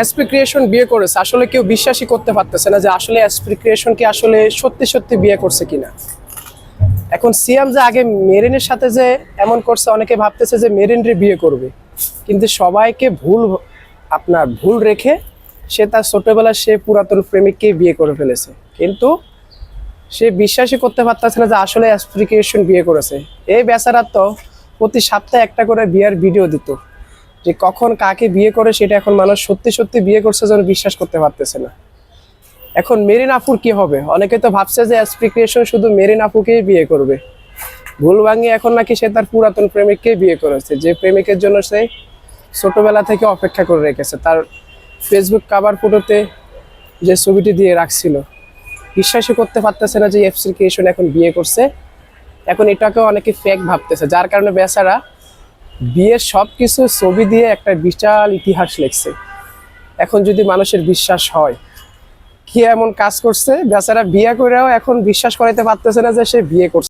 SP creation বিয়ে করেছে, আসলে কেউ বিশ্বাসই করতে পারতেছে না যে আসলে এসপি ক্রিয়েশন কি আসলে সত্যি সত্যি বিয়ে করছে কিনা। এখন সিয়াম যে আগে মেরিনের সাথে যে এমন করছে, অনেকে ভাবতেছে যে মেরিনরে বিয়ে করবে, কিন্তু সবাইকে ভুল রেখে সে তার ছোটবেলার সে পুরাতন প্রেমিককে বিয়ে করে ফেলেছে। কিন্তু সে বিশ্বাসই করতে পারতেছে না যে আসলে এসপি ক্রিয়েশন বিয়ে করেছে। এই বেচারা তো প্রতি সপ্তাহে একটা করে বিয়ের ভিডিও দিত, যে কখন কাকে বিয়ে করে সেটা এখন মানুষ সত্যি সত্যি বিয়ে করছে যেন বিশ্বাস করতে পারতেছে না। এখন মেরিন আপুর কি হবে? অনেকে তো ভাবছে যে এসপি ক্রিয়েশন শুধু মেরিন আপুকেই বিয়ে করবে। ভুল ভাঙিয়ে এখন নাকি সে তার পুরাতন প্রেমিককেই বিয়ে করেছে, যে প্রেমিকের জন্য সে ছোটবেলা থেকে অপেক্ষা করে রেখেছে। তার ফেসবুক কাভার ফটোতে যে ছবিটি দিয়ে রাখছিল, বিশ্বাসই করতে পারতেছে না যে এসপি ক্রিয়েশন এখন বিয়ে করছে। এখন এটাকেও অনেকে ফেক ভাবতেছে, যার কারণে বেচারা বিয়ের সব কিছু ছবি দিয়ে একটা বিশাল ইতিহাস লিখছে। এখন যদি মানুষের বিশ্বাস হয়, কি এমন কাজ করছে বেচারা, বিয়ে করেও এখন বিশ্বাস করাইতে পারতেছে না যে সে বিয়ে করছে।